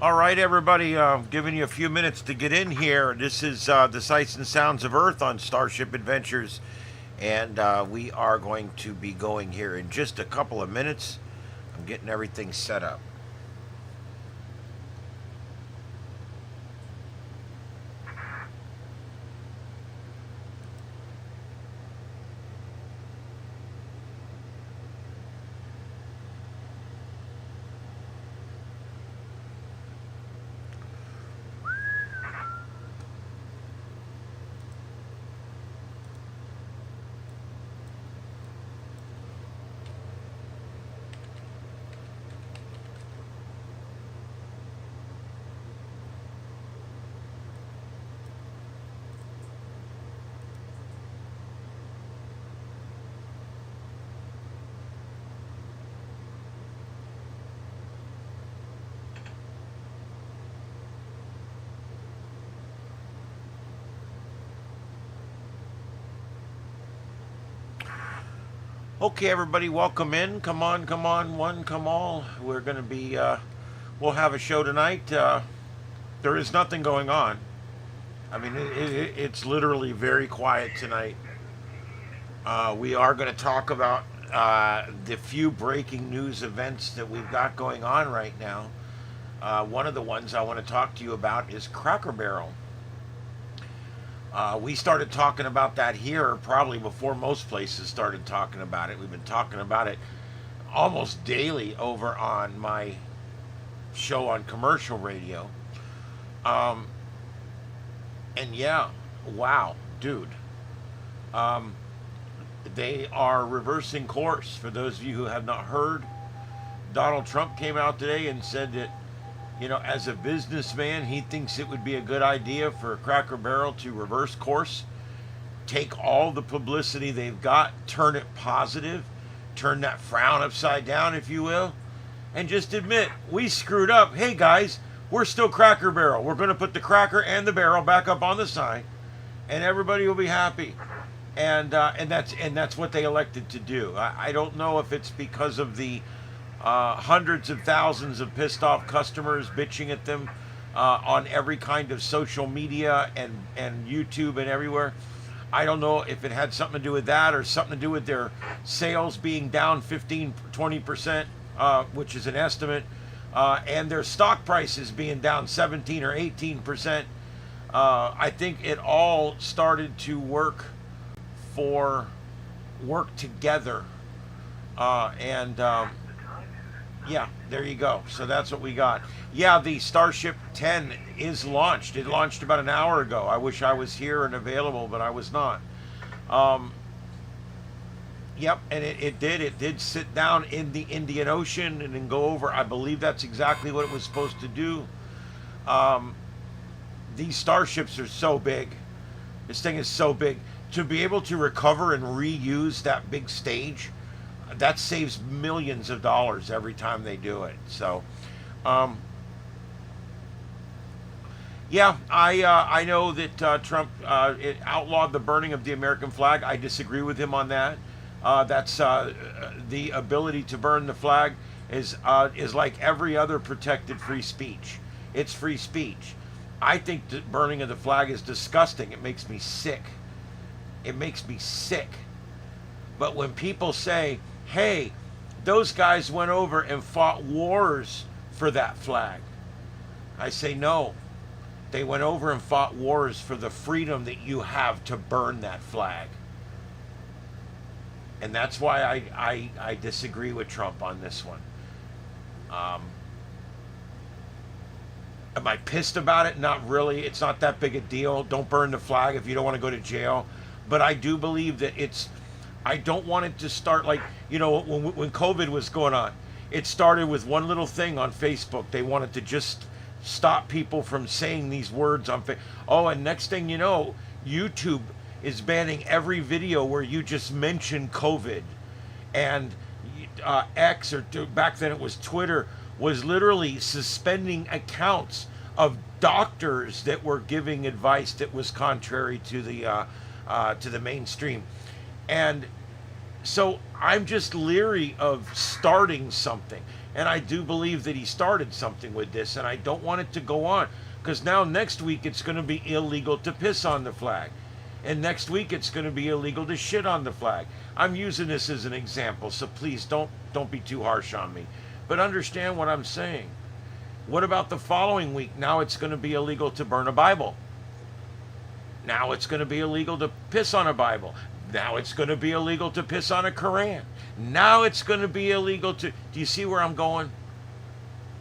All right, everybody, giving you a few minutes to get in here. This is the Sights and Sounds of Earth on Starship Adventures, and we are going to be going here in just a couple of minutes. I'm getting everything set up. Okay, everybody, welcome in. Come on, one, come all. We're going to be, we'll have a show tonight. There is nothing going on. I mean, it's literally very quiet tonight. We are going to talk about the few breaking news events that we've got going on right now. One of the ones I want to talk to you about is Cracker Barrel. We started talking about that here probably before most places started talking about it. We've been talking about it almost daily over on my show on commercial radio. And yeah, wow, dude. They are reversing course. For those of you who have not heard, Donald Trump came out today and said that, as a businessman, he thinks it would be a good idea for Cracker Barrel to reverse course, take all the publicity they've got, turn it positive, turn that frown upside down, if you will, and just admit, we screwed up. Hey guys, we're still Cracker Barrel. We're going to put the cracker and the barrel back up on the sign, and everybody will be happy. And that's what they elected to do. I don't know if it's because of the hundreds of thousands of pissed off customers bitching at them on every kind of social media and YouTube and everywhere. I don't know if it had something to do with that or something to do with their sales being down 15-20%, which is an estimate, and their stock prices being down 17 or 18%. I think it all started to work together, yeah, there you go. So that's what we got. Yeah, the Starship 10 is launched. It launched about an hour ago. I wish I was here and available, but I was not. Yep, and it did sit down in the Indian Ocean and then go over. I believe that's exactly what it was supposed to do. These starships are so big. This thing is so big. To be able to recover and reuse that big stage, that saves millions of dollars every time they do it. So, yeah, I know that Trump it outlawed the burning of the American flag. I disagree with him on that. That's the ability to burn the flag is like every other protected free speech. It's free speech. I think the burning of the flag is disgusting. It makes me sick. It makes me sick. But when people say, hey, those guys went over and fought wars for that flag, I say no. They went over and fought wars for the freedom that you have to burn that flag. And that's why I disagree with Trump on this one. Am I pissed about it? Not really. It's not that big a deal. Don't burn the flag if you don't want to go to jail. But I do believe that I don't want it to start like, when COVID was going on. It started with one little thing on Facebook. They wanted to just stop people from saying these words on Facebook. Oh, and next thing you know, YouTube is banning every video where you just mention COVID. And X, or back then it was Twitter, was literally suspending accounts of doctors that were giving advice that was contrary to the mainstream. And so I'm just leery of starting something. And I do believe that he started something with this, and I don't want it to go on. Because now next week it's going to be illegal to piss on the flag. And next week it's going to be illegal to shit on the flag. I'm using this as an example, so please don't be too harsh on me. But understand what I'm saying. What about the following week? Now it's going to be illegal to burn a Bible. Now it's going to be illegal to piss on a Bible. Now it's going to be illegal to piss on a Quran. Now it's going to be illegal to... Do you see where I'm going?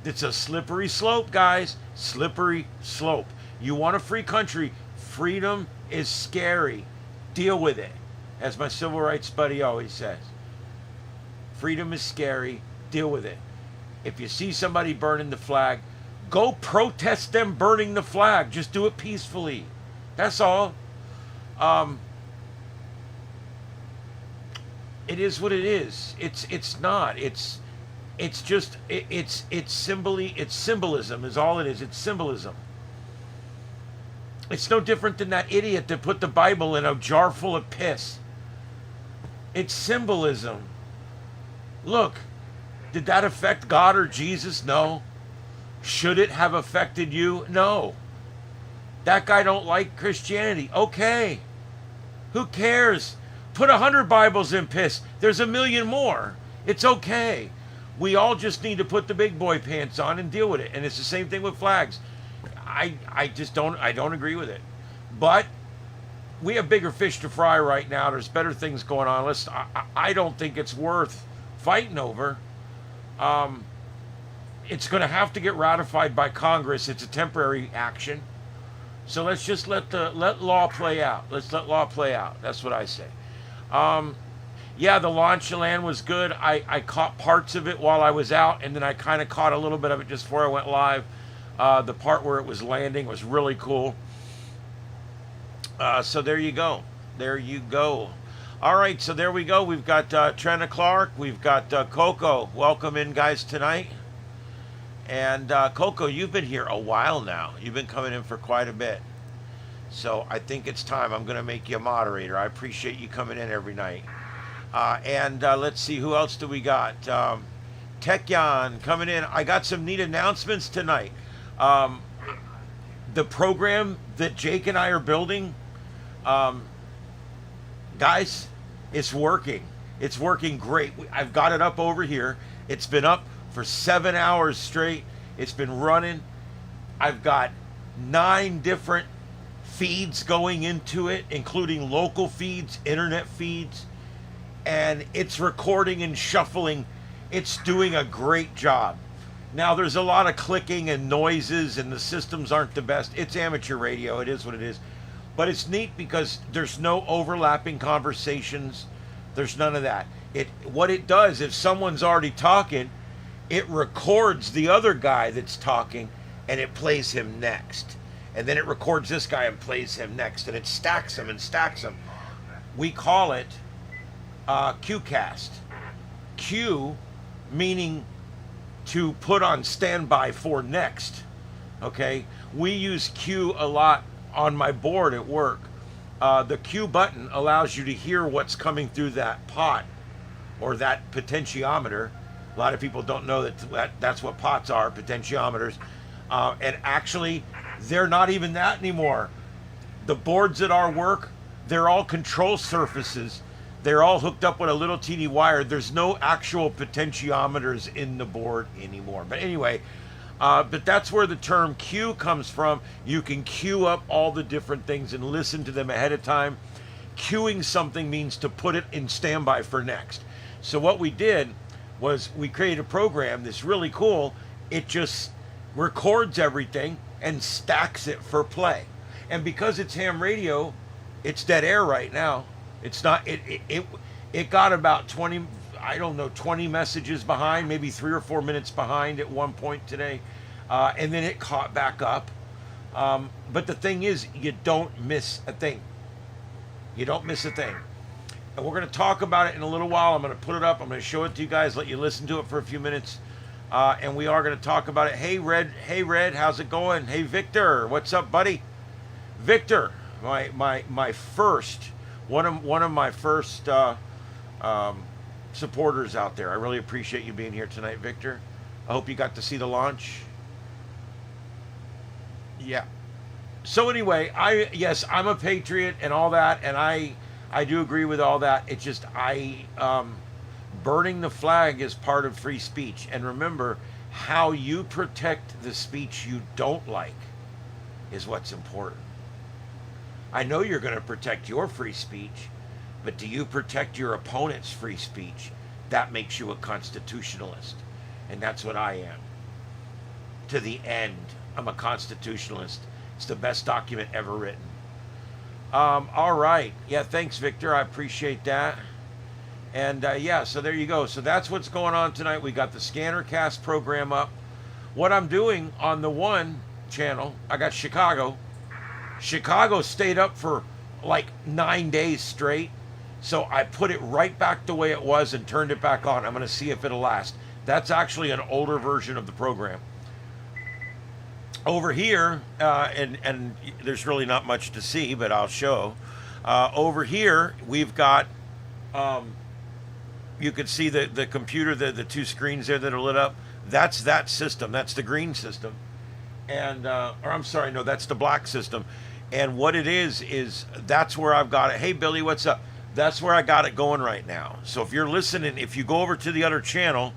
It's a slippery slope, guys. Slippery slope. You want a free country. Freedom is scary. Deal with it. As my civil rights buddy always says. Freedom is scary. Deal with it. If you see somebody burning the flag, go protest them burning the flag. Just do it peacefully. That's all. It is what it is. It's not. It's symbolism is all it is. It's symbolism. It's no different than that idiot that put the Bible in a jar full of piss. It's symbolism. Look, did that affect God or Jesus? No. Should it have affected you? No. That guy don't like Christianity. Okay. Who cares? Put 100 Bibles in piss. There's a million more. It's okay. We all just need to put the big boy pants on and deal with it. And it's the same thing with flags. I just don't agree with it. But we have bigger fish to fry right now. There's better things going on. I don't think it's worth fighting over. It's going to have to get ratified by Congress. It's a temporary action. So let's just let law play out. Let's let law play out. That's what I say. Yeah, the launch land was good. I caught parts of it while I was out, and then I kind of caught a little bit of it just before I went live. The part where it was landing was really cool. So there you go. There you go. All right, so there we go. We've got Trina Clark. We've got Coco. Welcome in, guys, tonight. And Coco, you've been here a while now. You've been coming in for quite a bit. So I think it's time. I'm going to make you a moderator. I appreciate you coming in every night. And let's see, who else do we got? Tekyan coming in. I got some neat announcements tonight. The program that Jake and I are building, guys, it's working. It's working great. I've got it up over here. It's been up for 7 hours straight. It's been running. I've got 9 different feeds going into it, including local feeds, internet feeds, and it's recording and shuffling. It's doing a great job. Now, there's a lot of clicking and noises, and the systems aren't the best. It's amateur radio. It is what it is. But it's neat because there's no overlapping conversations. There's none of that. What it does, if someone's already talking, it records the other guy that's talking, and it plays him next. And then it records this guy and plays him next, and it stacks them and stacks them. We call it Qcast. Q meaning to put on standby for next. Okay, we use Q a lot on my board at work. The Q button allows you to hear what's coming through that pot or that potentiometer. A lot of people don't know that's what pots are, potentiometers. And actually, they're not even that anymore. The boards at our work, they're all control surfaces. They're all hooked up with a little teeny wire. There's no actual potentiometers in the board anymore. But anyway, but that's where the term queue comes from. You can queue up all the different things and listen to them ahead of time. Queuing something means to put it in standby for next. So what we did was we created a program that's really cool. It just records everything and stacks it for play. And because it's ham radio, it's dead air right now. It's not, it got about 20 messages behind, maybe 3 or 4 minutes behind at one point today. And then it caught back up. But the thing is, you don't miss a thing. You don't miss a thing. And we're going to talk about it in a little while. I'm going to put it up. I'm going to show it to you guys, let you listen to it for a few minutes. And we are going to talk about it. Hey, Red, how's it going? Hey, Victor, what's up, buddy? Victor, my first, one of my first supporters out there. I really appreciate you being here tonight, Victor. I hope you got to see the launch. Yeah. So anyway, yes, I'm a patriot and all that, and I do agree with all that. It's just burning the flag is part of free speech, and remember, how you protect the speech you don't like is what's important. I know you're going to protect your free speech, but do you protect your opponent's free speech? That makes you a constitutionalist, and that's what I am. To the end, I'm a constitutionalist. It's the best document ever written. All right. Yeah, thanks, Victor. I appreciate that. And yeah, so there you go. So that's what's going on tonight. We got the Scanner Cast program up. What I'm doing on the one channel, I got Chicago. Chicago stayed up for like 9 days straight. So I put it right back the way it was and turned it back on. I'm going to see if it'll last. That's actually an older version of the program. Over here, and there's really not much to see, but I'll show. Over here, we've got, you can see the computer, the two screens there that are lit up. That's that system. That's the green system. And, or I'm sorry, no, that's the black system. And what it is that's where I've got it. Hey, Billy, what's up? That's where I got it going right now. So if you're listening, if you go over to the other channel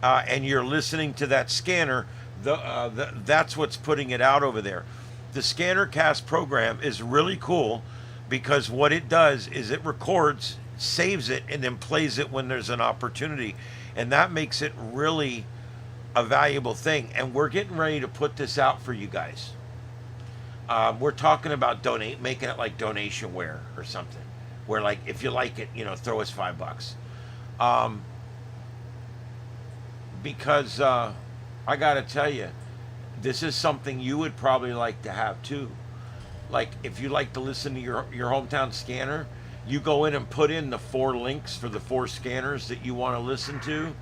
and you're listening to that scanner, that's what's putting it out over there. The Scanner Cast program is really cool because what it does is it records, saves it, and then plays it when there's an opportunity. And that makes it really a valuable thing. And we're getting ready to put this out for you guys. We're talking about making it like donation ware or something. Where, like, if you like it, throw us $5. Because I gotta tell you, this is something you would probably like to have too. Like, if you like to listen to your hometown scanner, you go in and put in the 4 links for the 4 scanners that you want to listen to,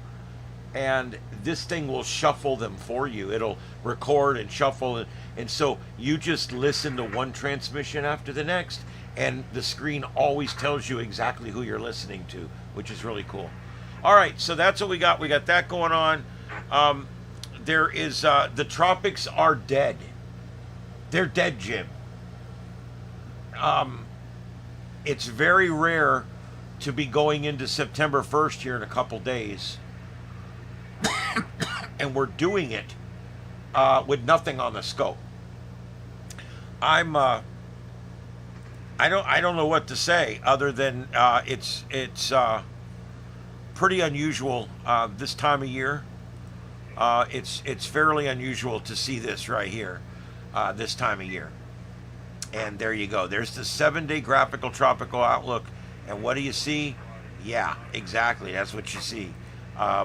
and this thing will shuffle them for you. It'll record and shuffle, and so you just listen to one transmission after the next, and the screen always tells you exactly who you're listening to, which is really cool. All right, so that's what we got. We got that going on. There is the tropics are dead. They're dead, Jim. It's very rare to be going into September 1st here in a couple days, and we're doing it with nothing on the scope. I don't know what to say other than it's pretty unusual this time of year. It's fairly unusual to see this right here this time of year. And there you go. There's the 7-day graphical tropical outlook. And what do you see? Yeah, exactly. That's what you see.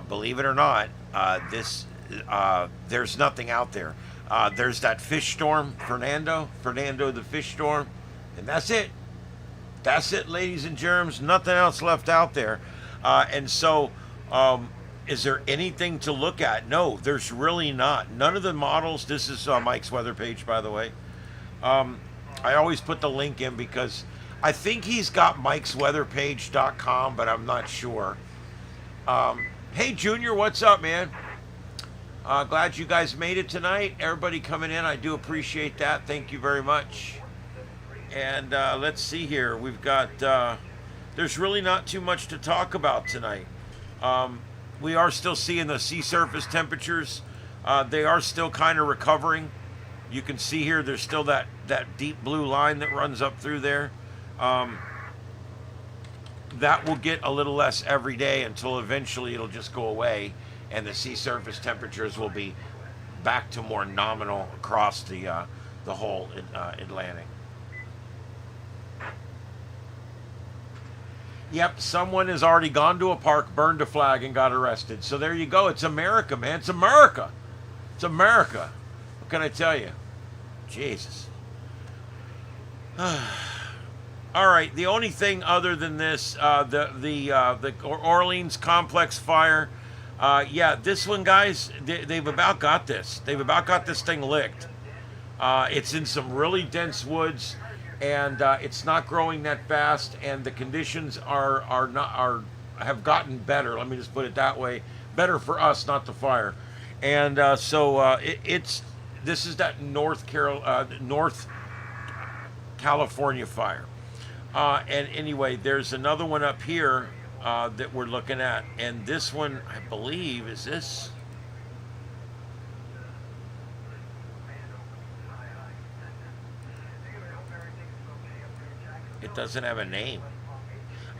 Believe it or not, there's nothing out there. There's that fish storm, Fernando the fish storm, and that's it. That's it, ladies and germs. Nothing else left out there. And so, is there anything to look at? No, there's really not. None of the models. This is Mike's weather page, by the way. I always put the link in because I think he's got mikesweatherpage.com, but I'm not sure. Hey, Junior, what's up, man? Glad you guys made it tonight. Everybody coming in, I do appreciate that. Thank you very much. And let's see here. We've got, there's really not too much to talk about tonight. We are still seeing the sea surface temperatures. They are still kind of recovering. You can see here there's still that deep blue line that runs up through there. That will get a little less every day until eventually it'll just go away and the sea surface temperatures will be back to more nominal across the whole Atlantic. Yep, someone has already gone to a park, burned a flag, and got arrested. So there you go. It's America, man. It's America. It's America. What can I tell you? Jesus. All right. The only thing other than this, the Orleans complex fire. Yeah, this one, guys. They've about got this. They've about got this thing licked. It's in some really dense woods, and it's not growing that fast. And the conditions have gotten better. Let me just put it that way. Better for us, not the fire. And it's this is that North California fire. And anyway, there's another one up here that we're looking at, and this one I believe is this. It doesn't have a name.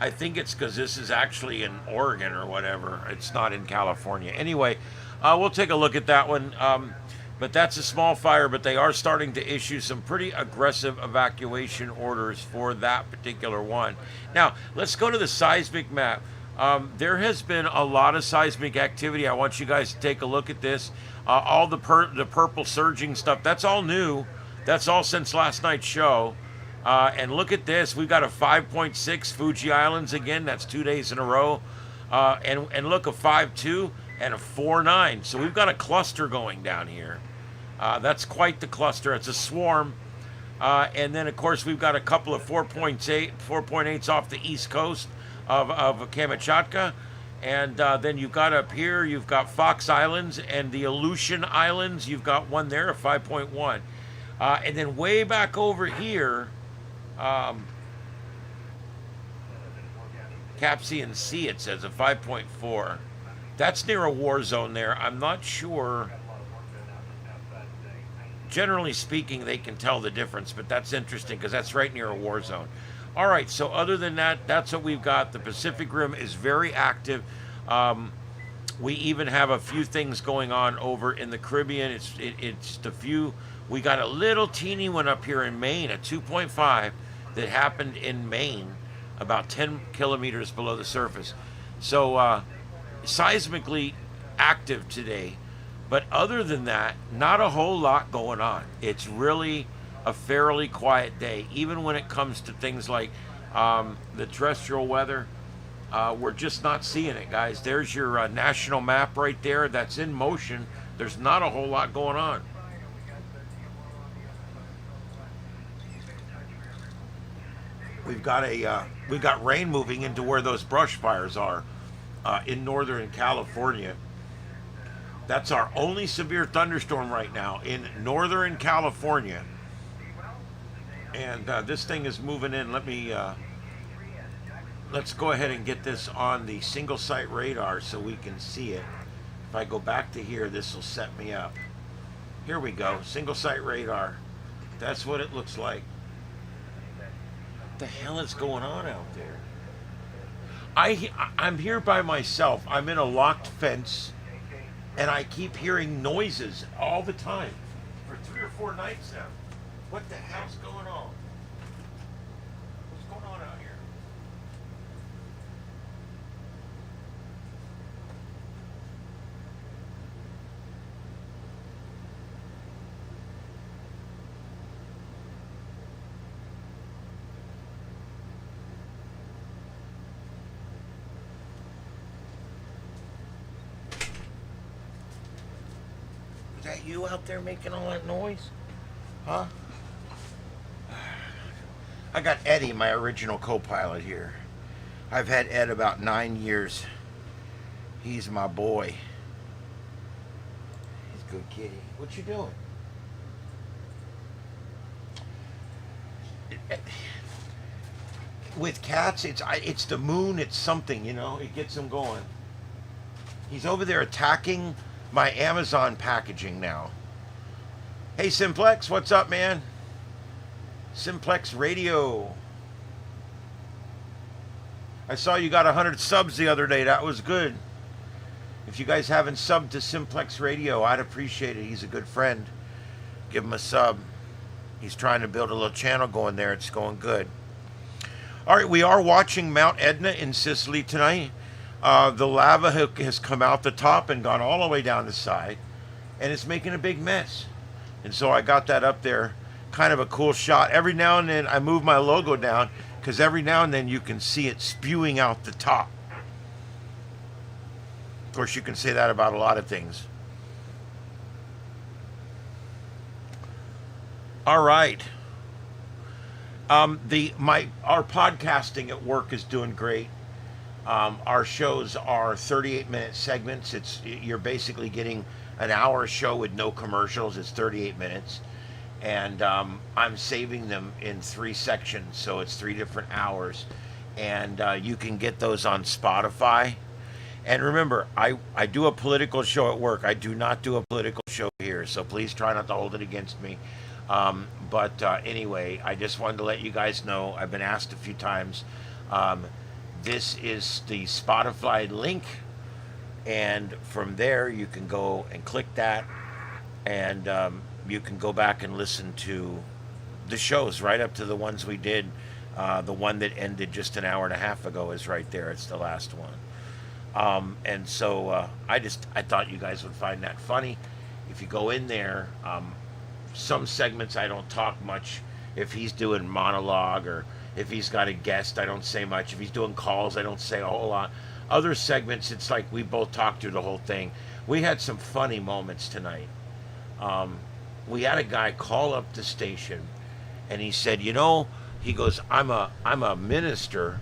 I think it's because this is actually in Oregon or whatever. It's not in California. Anyway, we'll take a look at that one. But that's a small fire, but they are starting to issue some pretty aggressive evacuation orders for that particular one. Now, let's go to the seismic map. There has been a lot of seismic activity. I want you guys to take a look at this. All the purple surging stuff, that's all new. That's all since last night's show. And look at this. We've got a 5.6 Fuji Islands again. That's 2 days in a row. And look, a 5.2 and a 4.9. So we've got a cluster going down here. That's quite the cluster. It's a swarm. And then, of course, we've got a couple of 4.8s off the east coast of Kamchatka. And then you've got up here, you've got Fox Islands and the Aleutian Islands. You've got one there, a 5.1. And then way back over here, Capsian Sea, it says, a 5.4. That's near a war zone there. I'm not sure. Generally speaking, they can tell the difference, but that's interesting because that's right near a war zone. All right, so other than that, that's what we've got. The Pacific Rim is very active. We even have a few things going on over in the Caribbean. It's the few. We got a little teeny one up here in Maine, a 2.5 that happened in Maine, about 10 kilometers below the surface. So seismically active today. But other than that, not a whole lot going on. It's really a fairly quiet day, even when it comes to things like the terrestrial weather. We're just not seeing it, guys. There's your national map right there. That's in motion. There's not a whole lot going on. We've got rain moving into where those brush fires are in Northern California. That's our only severe thunderstorm right now in Northern California. And this thing is moving in. Let's go ahead and get this on the single site radar so we can see it. If I go back to here, this will set me up. Here we go, single site radar. That's what it looks like. What the hell is going on out there? I'm here by myself. I'm in a locked fence. And I keep hearing noises all the time for 3 or 4 nights now. What the hell's going on? What's going on out here? Is that you out there making all that noise? Huh? I got Eddie, my original co-pilot here. I've had Ed about 9 years. He's my boy. He's a good kitty. What you doing? With cats, it's the moon, it's something, you know, it gets them going. He's over there attacking my Amazon packaging now. Hey Simplex, what's up, man? Simplex Radio. I saw you got 100 subs the other day. That was good. If you guys haven't subbed to Simplex Radio, I'd appreciate it. He's a good friend. Give him a sub. He's trying to build a little channel going there. It's going good. All right, we are watching Mount Etna in Sicily tonight. The lava has come out the top and gone all the way down the side, and it's making a big mess. And so I got that up there, kind of a cool shot. Every now and then I move my logo down because every now and then you can see it spewing out the top. Of course, you can say that about a lot of things. All right. Our podcasting at work is doing great. Our shows are 38-minute segments. You're basically getting an hour show with no commercials. It's 38 minutes, and I'm saving them in 3 sections, so it's 3 different hours, and you can get those on Spotify. And remember, I do a political show at work. I do not do a political show here, so please try not to hold it against me. But anyway, I just wanted to let you guys know. I've been asked a few times. Um, this is the Spotify link, and from there you can go and click that, and you can go back and listen to the shows right up to the ones we did. The one that ended just an hour and a half ago is right there. It's the last one. And so I thought you guys would find that funny. If you go in there, some segments I don't talk much. If he's doing monologue or if he's got a guest, I don't say much. If he's doing calls, I don't say a whole lot. Other segments, it's like we both talked through the whole thing. We had some funny moments tonight. We had a guy call up the station, and he said, he goes, I'm a minister,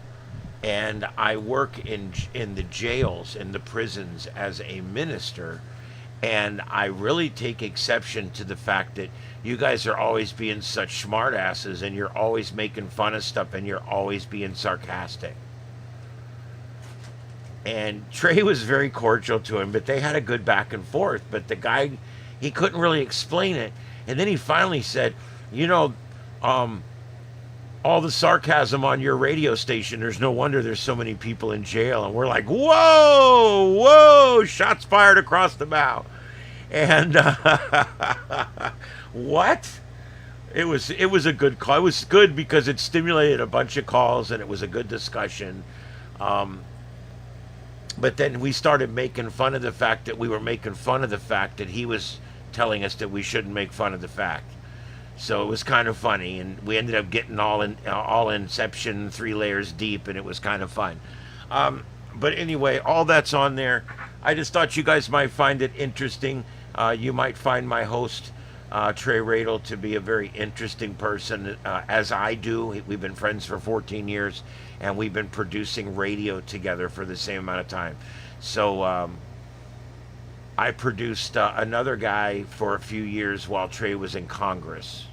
and I work in the jails, in the prisons as a minister, and I really take exception to the fact that you guys are always being such smartasses, and you're always making fun of stuff, and you're always being sarcastic. And Trey was very cordial to him, but they had a good back and forth. But the guy, he couldn't really explain it, and then he finally said, all the sarcasm on your radio station, there's no wonder there's so many people in jail. And we're like, whoa, shots fired across the bow. And what? It was a good call. It was good because it stimulated a bunch of calls, and it was a good discussion. But then we started making fun of the fact that we were making fun of the fact that he was telling us that we shouldn't make fun of the fact. So it was kind of funny, and we ended up getting all Inception 3 layers deep, and it was kind of fun. But anyway, all that's on there. I just thought you guys might find it interesting. You might find my host, Trey Radel, to be a very interesting person, as I do. We've been friends for 14 years, and we've been producing radio together for the same amount of time. So I produced another guy for a few years while Trey was in Congress.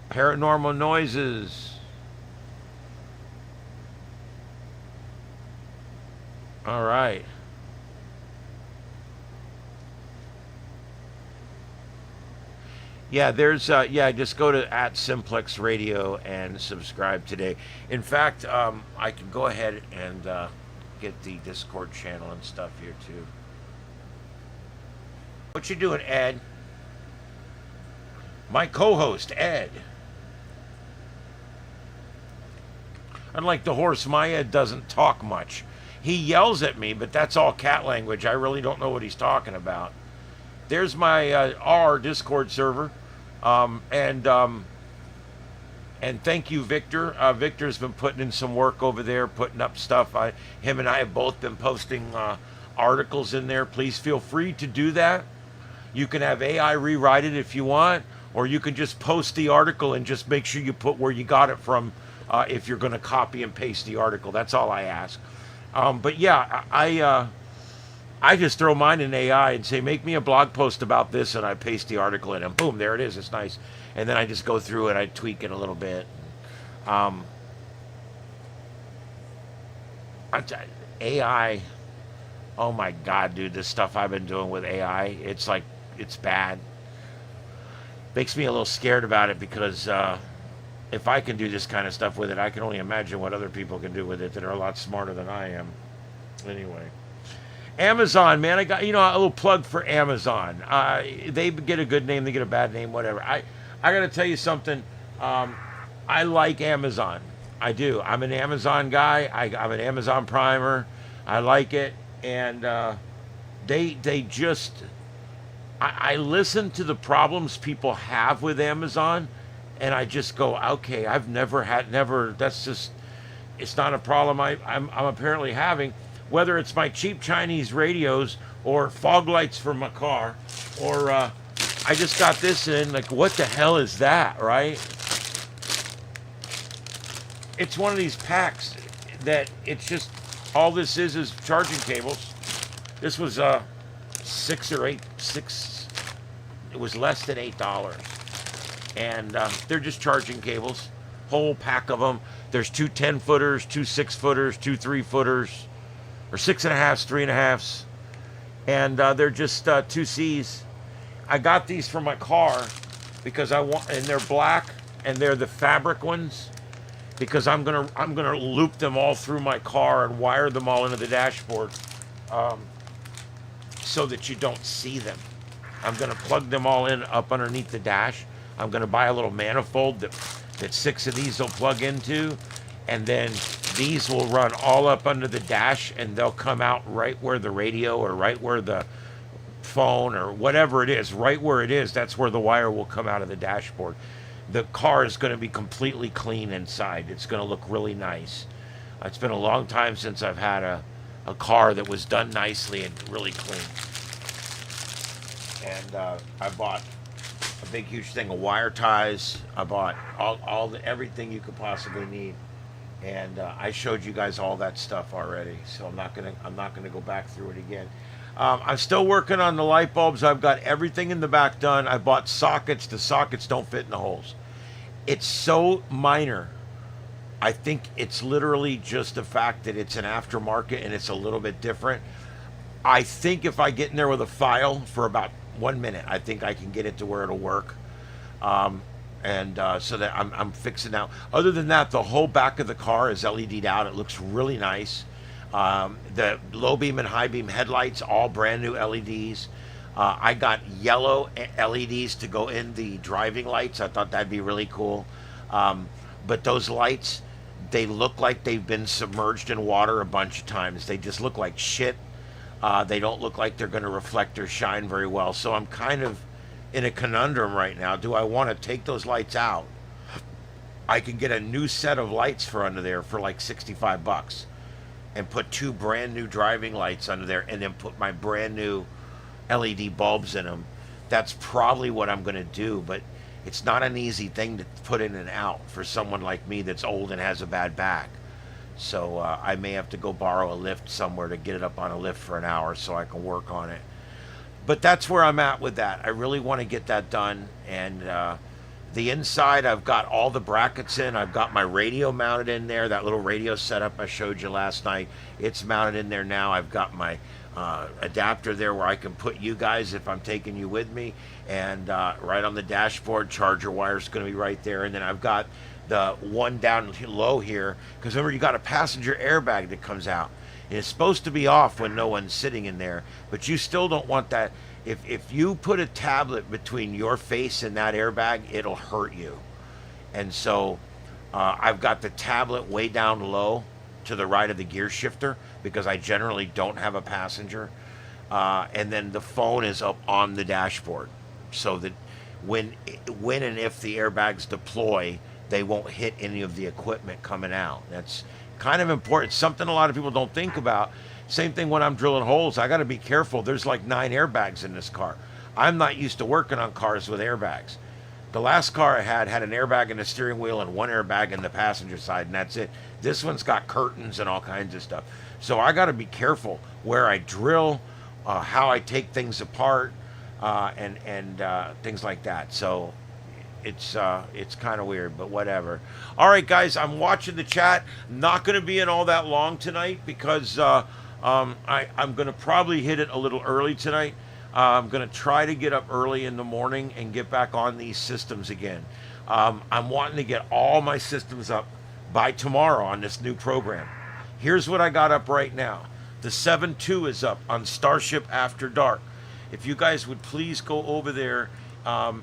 Paranormal noises. All right. Yeah, there's just go to @Simplex Radio and subscribe today. In fact, I can go ahead and get the Discord channel and stuff here too. What you doing, Ed? My co-host, Ed. Unlike the horse, my Ed doesn't talk much. He yells at me, but that's all cat language. I really don't know what he's talking about. There's my our Discord server, and thank you, Victor. Victor's been putting in some work over there, putting up stuff. Him and I have both been posting articles in there. Please feel free to do that. You can have AI rewrite it if you want, or you can just post the article and just make sure you put where you got it from if you're going to copy and paste the article. That's all I ask. But yeah, I just throw mine in AI and say, make me a blog post about this, and I paste the article in, and boom, there it is. It's nice. And then I just go through it. I tweak it a little bit. AI, oh my God, dude, this stuff I've been doing with AI, it's like, it's bad. Makes me a little scared about it because if I can do this kind of stuff with it, I can only imagine what other people can do with it that are a lot smarter than I am. Anyway. Amazon, man, I got, a little plug for Amazon. They get a good name, they get a bad name, whatever. I got to tell you something. I like Amazon. I do. I'm an Amazon guy. I'm an Amazon Primer. I like it. And they just... I listen to the problems people have with Amazon, and I just go, okay, I've never, that's just, it's not a problem I'm apparently having, whether it's my cheap Chinese radios or fog lights for my car, or I just got this in, like, what the hell is that, right? it's one of these packs that it's just, all this is charging cables. This was six, it was less than $8. And they're just charging cables, whole pack of them. There's two 10-footers, two 6-footers, two 3-footers, or 6.5s, 3.5s. And they're just 2Cs. I got these for my car because I want, and they're black, and they're the fabric ones, because I'm gonna loop them all through my car and wire them all into the dashboard, so that you don't see them. I'm gonna plug them all in up underneath the dash. I'm gonna buy a little manifold that 6 of these will plug into, and then these will run all up under the dash, and they'll come out right where the radio, or right where the phone, or whatever it is, right where it is, that's where the wire will come out of the dashboard. The car is going to be completely clean inside. It's going to look really nice. It's been a long time since I've had a car that was done nicely and really clean. And I bought a big, huge thing of wire ties. I bought everything you could possibly need. And I showed you guys all that stuff already, so I'm not gonna go back through it again. I'm still working on the light bulbs. I've got everything in the back done. I bought sockets. The sockets don't fit in the holes. It's so minor. I think it's literally just the fact that it's an aftermarket and it's a little bit different. I think if I get in there with a file for about 1 minute, I think I can get it to where it'll work. So that I'm fixing out. Other than that, the whole back of the car is LED'd out. It looks really nice. The low beam and high beam headlights, all brand new LEDs. I got yellow LEDs to go in the driving lights. I thought that'd be really cool. But those lights, they look like they've been submerged in water a bunch of times. They just look like shit. They don't look like they're going to reflect or shine very well. So I'm kind of in a conundrum right now. Do I want to take those lights out? I can get a new set of lights for under there for like $65 and put 2 brand new driving lights under there, and then put my brand new LED bulbs in them. That's probably what I'm going to do, but it's not an easy thing to put in and out for someone like me that's old and has a bad back. So I may have to go borrow a lift somewhere to get it up on a lift for an hour so I can work on it. But that's where I'm at with that. I really want to get that done. And the inside, I've got all the brackets in. I've got my radio mounted in there. That little radio setup I showed you last night, it's mounted in there now. I've got my adapter there where I can put you guys if I'm taking you with me. And right on the dashboard, charger wire's going to be right there. And then I've got the one down low here, because remember, you got a passenger airbag that comes out. And it's supposed to be off when no one's sitting in there, but you still don't want that. If you put a tablet between your face and that airbag, it'll hurt you. And so I've got the tablet way down low to the right of the gear shifter, because I generally don't have a passenger. And then the phone is up on the dashboard, so that when and if the airbags deploy, they won't hit any of the equipment coming out. That's kind of important. Something a lot of people don't think about. Same thing when I'm drilling holes. I got to be careful. There's like 9 airbags in this car. I'm not used to working on cars with airbags. The last car I had an airbag in the steering wheel and 1 airbag in the passenger side, and that's it. This one's got curtains and all kinds of stuff. So I got to be careful where I drill, how I take things apart, and things like that. So it's kind of weird, but whatever. All right, guys, I'm watching the chat. Not going to be in all that long tonight, because I'm going to probably hit it a little early tonight. I'm going to try to get up early in the morning and get back on these systems again. I'm wanting to get all my systems up by tomorrow on this new program. Here's what I got up right now. The 7.2 is up on Starship After Dark. If you guys would please go over there.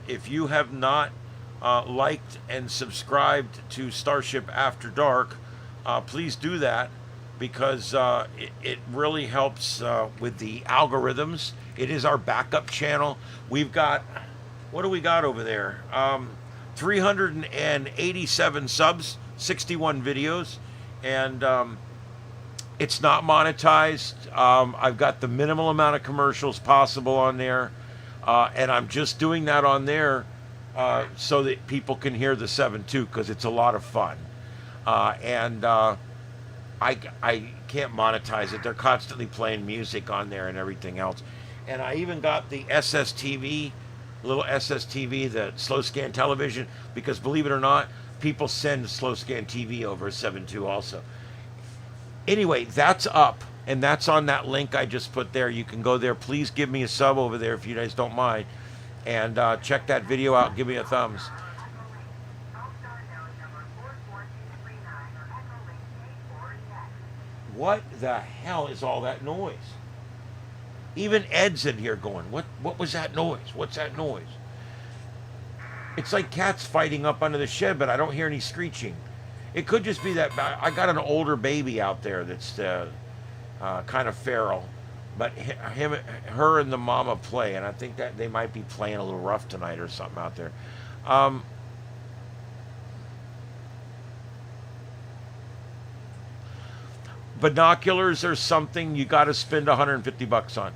If you have not liked and subscribed to Starship After Dark, please do that, because it really helps with the algorithms. It is our backup channel. We've got, what do we got over there? 387 subs, 61 videos, and it's not monetized. I've got the minimal amount of commercials possible on there, and I'm just doing that on there so that people can hear the 7.2, because it's a lot of fun. And I can't monetize it. They're constantly playing music on there and everything else. And I even got the SSTV, little SSTV, the slow scan television, because believe it or not, people send slow scan TV over a 7.2 also. Anyway, that's up, and that's on that link I just put there. You can go there. Please give me a sub over there if you guys don't mind, and check that video out. Give me a thumbs. What the hell is all that noise? Even Ed's in here going, what was that noise? What's that noise? It's like cats fighting up under the shed, but I don't hear any screeching. It could just be that I got an older baby out there that's kind of feral, but her and the mama play, and I think that they might be playing a little rough tonight or something out there. Binoculars are something you got to spend $150 on.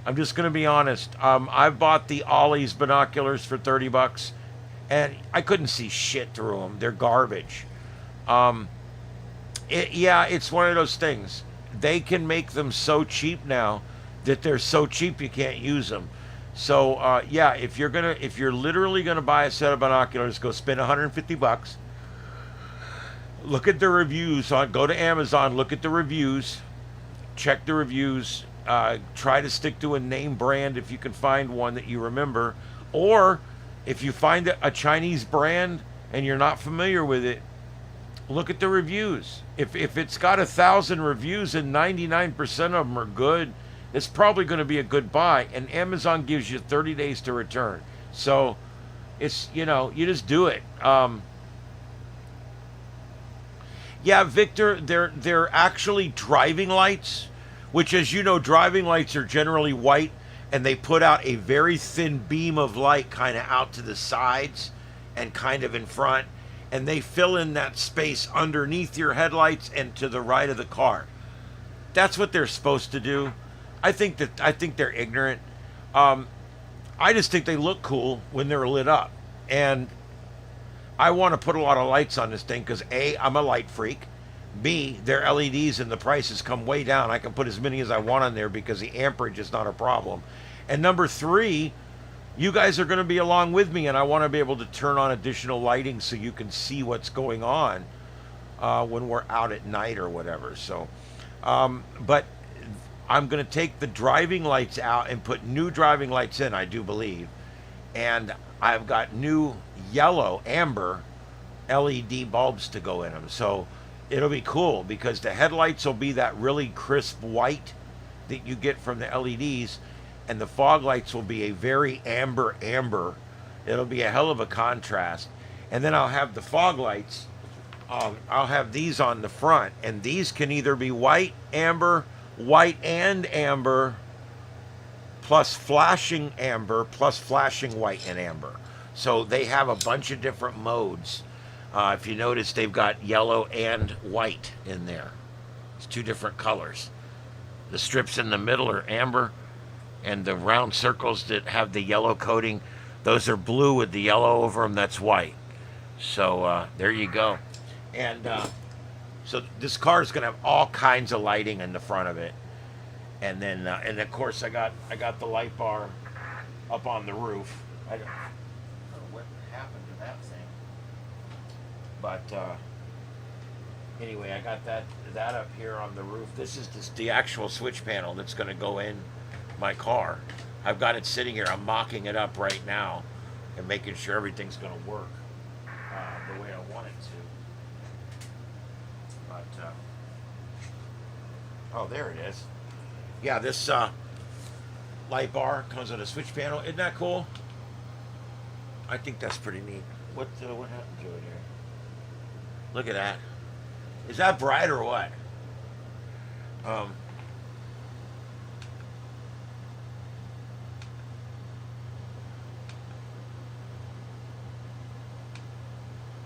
I'm just going to be honest. I've bought the Ollie's binoculars for $30, and I couldn't see shit through them. They're garbage. Yeah, it's one of those things. They can make them so cheap now that they're so cheap you can't use them. So yeah, if you're literally gonna buy a set of binoculars, go spend $150. Look at the reviews go to Amazon, look at the reviews, check the reviews, try to stick to a name brand if you can find one that you remember, or if you find a Chinese brand and you're not familiar with it, look at the reviews. If it's got 1,000 reviews and 99% of them are good, it's probably going to be a good buy, and Amazon gives you 30 days to return. So it's, you just do it. Yeah, Victor, they're actually driving lights, which, as you know, driving lights are generally white, and they put out a very thin beam of light kind of out to the sides and kind of in front, and they fill in that space underneath your headlights and to the right of the car. That's what they're supposed to do. I think they're ignorant. I just think they look cool when they're lit up, and I want to put a lot of lights on this thing because A, I'm a light freak. B, they're LEDs and the prices come way down. I can put as many as I want on there because the amperage is not a problem. And number 3, you guys are going to be along with me, and I want to be able to turn on additional lighting so you can see what's going on when we're out at night or whatever. So, but I'm going to take the driving lights out and put new driving lights in, I do believe. And I've got new yellow, amber LED bulbs to go in them. So it'll be cool because the headlights will be that really crisp white that you get from the LEDs, and the fog lights will be a very amber. It'll be a hell of a contrast. And then I'll have the fog lights, I'll have these on the front, and these can either be white and amber, plus flashing amber, plus flashing white and amber. So they have a bunch of different modes. If you notice, they've got yellow and white in there. It's 2 different colors. The strips in the middle are amber, and the round circles that have the yellow coating, those are blue with the yellow over them. That's white. So there you go. And so this car is going to have all kinds of lighting in the front of it. And then, and of course, I got the light bar up on the roof. I don't know what happened to that thing, but anyway, I got that up here on the roof. This is the actual switch panel that's going to go in my car. I've got it sitting here. I'm mocking it up right now and making sure everything's going to work the way I want it to. But oh, there it is. Yeah, this light bar comes with a switch panel. Isn't that cool? I think that's pretty neat. What happened to it here? Look at that. Is that bright or what?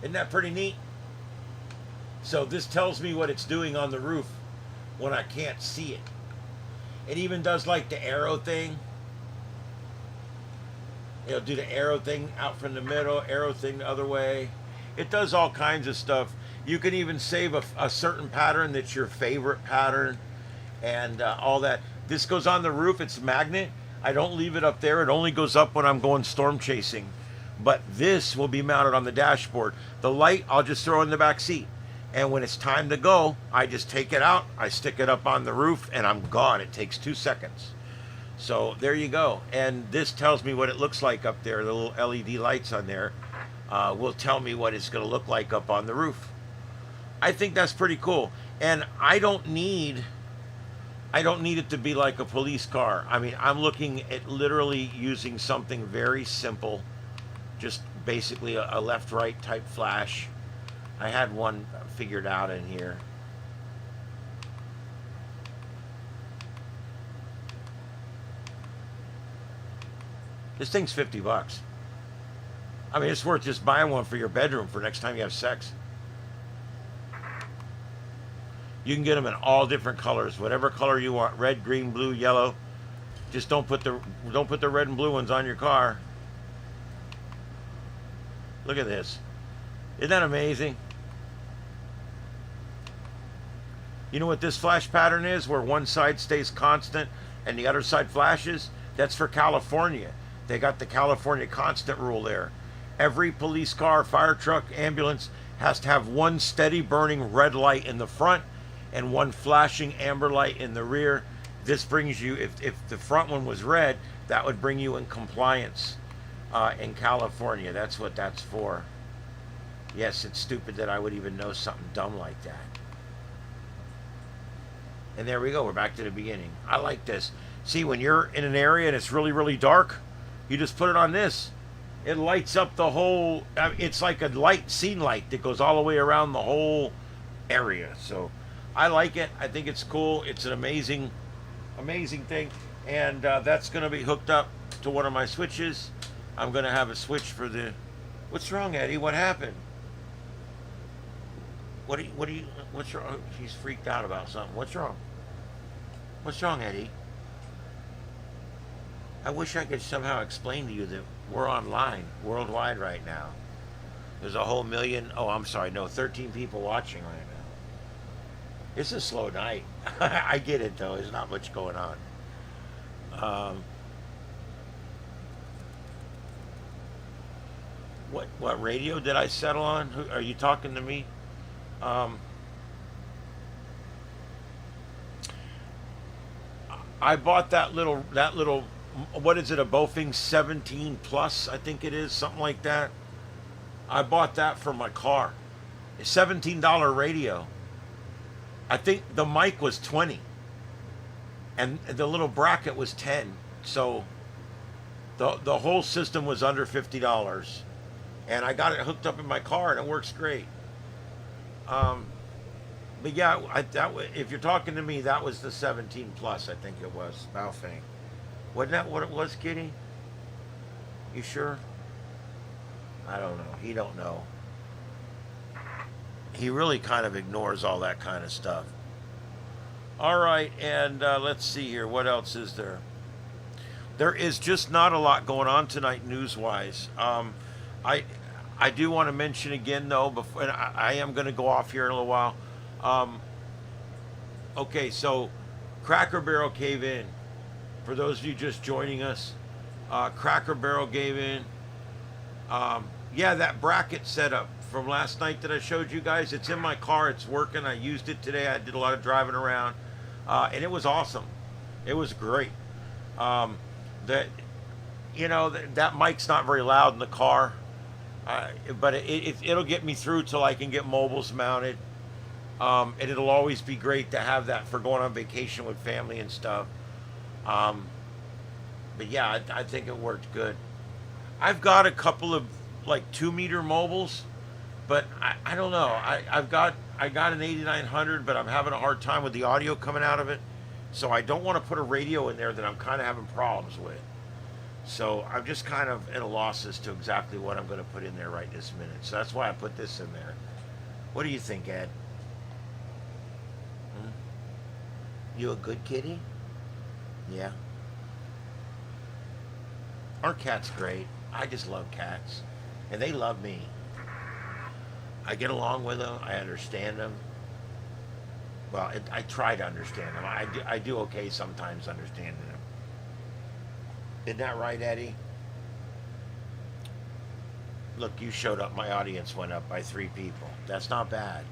Isn't that pretty neat? So this tells me what it's doing on the roof when I can't see it. It even does like the arrow thing. It'll do the arrow thing out from the middle, arrow thing the other way. It does all kinds of stuff. You can even save a certain pattern that's your favorite pattern, and all that. This goes on the roof. It's magnet. I don't leave it up there. It only goes up when I'm going storm chasing. But this will be mounted on the dashboard. The light I'll just throw in the back seat. And when it's time to go, I just take it out, I stick it up on the roof, and I'm gone. It takes 2 seconds. So there you go. And this tells me what it looks like up there. The little LED lights on there will tell me what it's going to look like up on the roof. I think that's pretty cool. And I don't need it to be like a police car. I mean, I'm looking at literally using something very simple, just basically a left-right type flash. I had one figured out in here. This thing's $50. I mean, it's worth just buying one for your bedroom for next time you have sex. You can get them in all different colors, whatever color you want: red, green, blue, yellow. Just don't put the red and blue ones on your car. Look at this. Isn't that amazing? You know what this flash pattern is, where one side stays constant and the other side flashes? That's for California. They got the California constant rule there. Every police car, fire truck, ambulance has to have one steady burning red light in the front and one flashing amber light in the rear. This brings you, if the front one was red, that would bring you in compliance in California. That's what that's for. Yes, it's stupid that I would even know something dumb like that. And there we go. We're back to the beginning. I like this. See, when you're in an area and it's really, really dark, you just put it on this. It lights up the whole... It's like a scene light that goes all the way around the whole area. So I like it. I think it's cool. It's an amazing thing. And that's going to be hooked up to one of my switches. I'm going to have a switch for the... What's wrong, Eddie? What happened? What's wrong? He's freaked out about something. What's wrong? What's wrong, Eddie? I wish I could somehow explain to you that we're online worldwide right now. There's a whole million, 13 people watching right now. It's a slow night. I get it, though. There's not much going on. What radio did I settle on? Are you talking to me? I bought that little, what is it, a Bofing 17 Plus, I think it is, something like that. I bought that for my car. A $17 radio. I think the mic was 20 and the little bracket was 10. So the whole system was under $50, and I got it hooked up in my car and it works great. But yeah, if you're talking to me, that was the 17 Plus, I think it was, Baofeng. Wasn't that what it was, Kitty? You sure? I don't know. He don't know. He really kind of ignores all that kind of stuff. All right, and let's see here. What else is there? There is just not a lot going on tonight news-wise. I do want to mention again, though, before, and I am going to go off here in a little while. Okay, so Cracker Barrel cave in. For those of you just joining us, Cracker Barrel gave in. Yeah, that bracket setup from last night that I showed you guys, it's in my car. It's working. I used it today. I did a lot of driving around, and it was awesome. It was great. That mic's not very loud in the car, but it'll get me through till I can get mobiles mounted. And it'll always be great to have that for going on vacation with family and stuff. But yeah, I think it worked good. I've got a couple of like 2-meter mobiles, but I don't know. I got an 8900, but I'm having a hard time with the audio coming out of it. So I don't want to put a radio in there that I'm kind of having problems with. So I'm just kind of at a loss as to exactly what I'm going to put in there right this minute. So that's why I put this in there. What do you think, Ed? You a good kitty? Yeah. Our cat's great. I just love cats. And they love me. I get along with them. I understand them. Well, I try to understand them. I do okay sometimes understanding them. Isn't that right, Eddie? Look, you showed up. My audience went up by 3 people. That's not bad.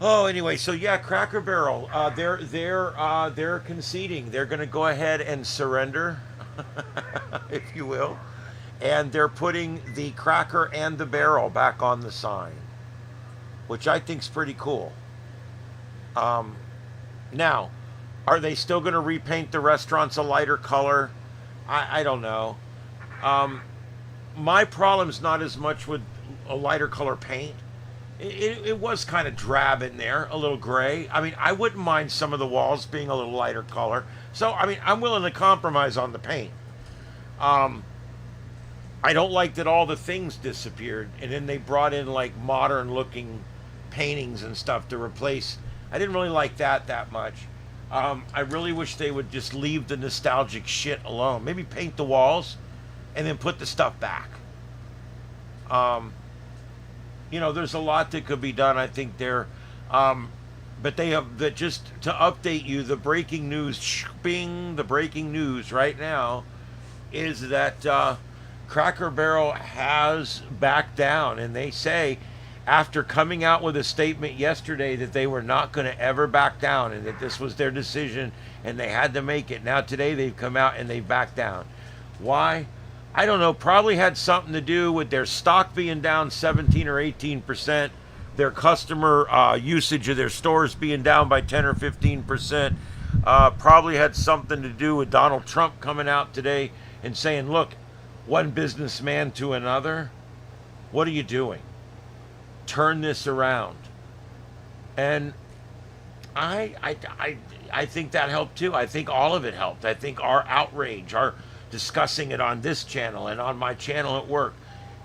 Oh, anyway, so yeah, Cracker Barrel. They're conceding. They're going to go ahead and surrender, if you will, and they're putting the cracker and the barrel back on the sign, which I think's pretty cool. Um, Now, are they still going to repaint the restaurants a lighter color? I don't know. Um, my problem's not as much with a lighter color paint. It was kind of drab in there, a little gray. I mean, I wouldn't mind some of the walls being a little lighter color. So, I mean, I'm willing to compromise on the paint. Um, I don't like that all the things disappeared, and then they brought in like modern looking paintings and stuff to replace. I didn't really like that much. I really wish they would just leave the nostalgic shit alone. Maybe paint the walls and then put the stuff back. Um, there's a lot that could be done. I think but they have that. Just to update you, the breaking news, bing, the breaking news right now is that Cracker Barrel has backed down, and they say after coming out with a statement yesterday that they were not going to ever back down and that this was their decision and they had to make it. Now today they've come out and they've backed down. Why? I don't know. Probably had something to do with their stock being down 17 or 18%, their customer usage of their stores being down by 10 or 15%. Probably had something to do with Donald Trump coming out today and saying, look, one businessman to another, what are you doing? Turn this around. And I think that helped too. I think all of it helped. I think our outrage, our discussing it on this channel and on my channel at work,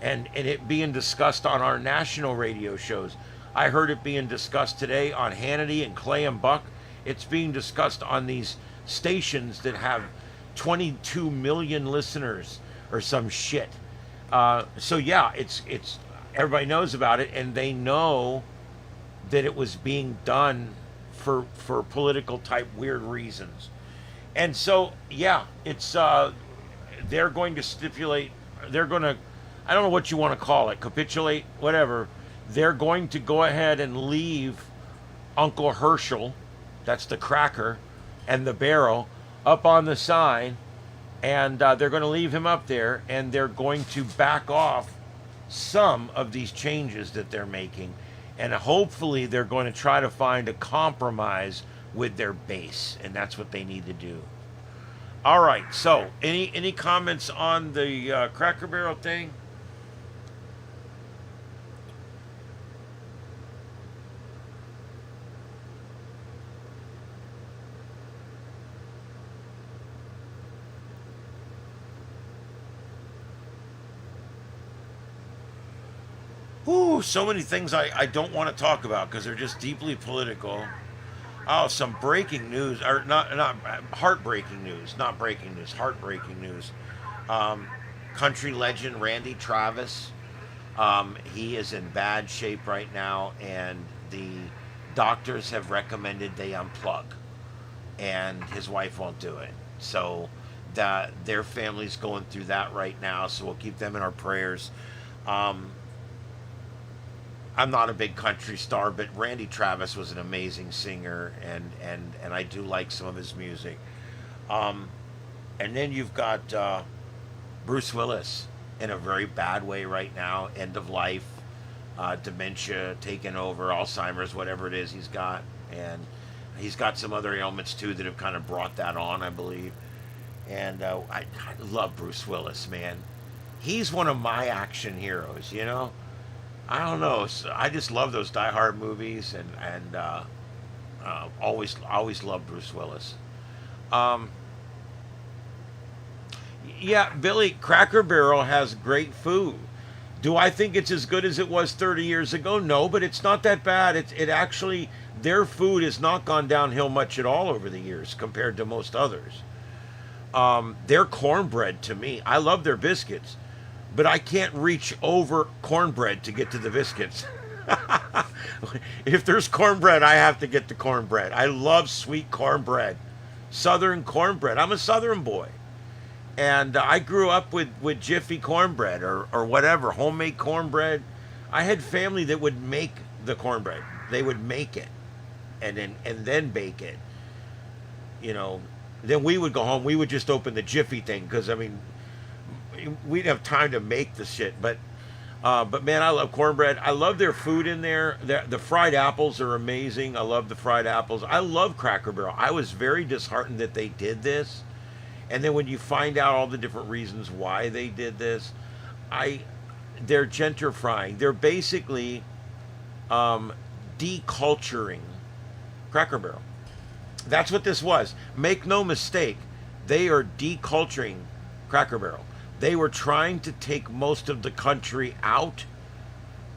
and it being discussed on our national radio shows. I heard it being discussed today on Hannity and Clay and Buck. It's being discussed on these stations that have 22 million listeners or some shit. So yeah, it's everybody knows about it, and they know that it was being done for political type weird reasons. And so yeah, it's they're going to stipulate, they're going to, I don't know what you want to call it, capitulate, whatever. They're going to go ahead and leave Uncle Herschel, that's the cracker, and the barrel up on the sign, and they're going to leave him up there, and they're going to back off some of these changes that they're making, and hopefully they're going to try to find a compromise with their base, and that's what they need to do. All right, so any comments on the Cracker Barrel thing? Ooh, so many things I don't want to talk about because they're just deeply political. Oh, some breaking news, or not heartbreaking news, not breaking news, heartbreaking news. Um, Country legend Randy Travis, he is in bad shape right now, and the doctors have recommended they unplug, and his wife won't do it. So their family's going through that right now, so we'll keep them in our prayers. Um, I'm not a big country star, but Randy Travis was an amazing singer, and I do like some of his music. Um, and then you've got Bruce Willis in a very bad way right now, end of life, dementia taking over, Alzheimer's, whatever it is he's got. And he's got some other ailments too that have kind of brought that on, I believe. And I love Bruce Willis, man. He's one of my action heroes, you know? I don't know. So I just love those Die Hard movies, and always loved Bruce Willis. Um, yeah, Billy, Cracker Barrel has great food. Do I think it's as good as it was 30 years ago? No, but it's not that bad. It actually, their food has not gone downhill much at all over the years compared to most others. Their cornbread, to me, I love their biscuits, but I can't reach over cornbread to get to the biscuits. If there's cornbread, I have to get the cornbread. I love sweet cornbread, southern cornbread. I'm a southern boy. And I grew up with Jiffy cornbread or whatever, homemade cornbread. I had family that would make the cornbread. They would make it and then bake it. You know, then we would go home. We would just open the Jiffy thing because, I mean, we'd have time to make the shit. But man, I love cornbread. I love their food in there. The fried apples are amazing. I love the fried apples. I love Cracker Barrel. I was very disheartened that they did this. And then when you find out all the different reasons why they did this, they're gentrifying. They're basically deculturing Cracker Barrel. That's what this was. Make no mistake, they are deculturing Cracker Barrel. They were trying to take most of the country out,